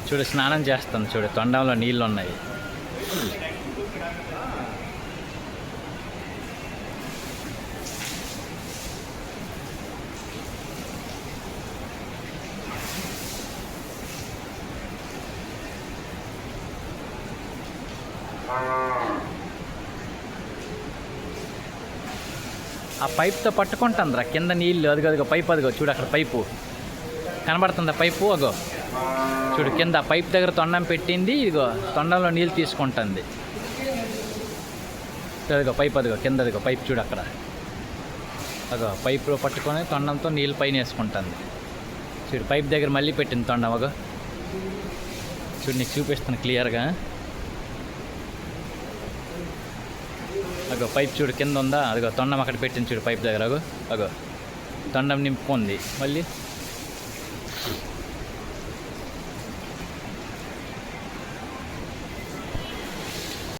చూడు స్నానం చేస్తుంది, చూడు తొండంలో నీళ్ళు ఉన్నాయి. ఆ పైప్తో పట్టుకుంటుందిరా కింద నీళ్ళు. అదిగో పైపు, అదిగో చూడు అక్కడ పైపు కనబడుతుంది. పైపు అగో చూడు కింద పైప్ దగ్గర తొండం పెట్టింది. ఇదిగో తొండంలో నీళ్ళు తీసుకుంటుంది. అదిగో పైప్, అదిగో కింద, అదిగో పైప్ చూడు అక్కడ. అగో పైపులో పట్టుకొని తొండంతో నీళ్ళు పైన వేసుకుంటుంది. చూడు పైప్ దగ్గర మళ్ళీ పెట్టింది తొండం. అగో చూడు నీకు చూపిస్తాను క్లియర్గా. అగో పైప్ చూడు కింద ఉందా, అదిగో తొండం అక్కడ పెట్టింది చూడు పైప్ దగ్గర. అగో తొండం నింపుకుంది మళ్ళీ.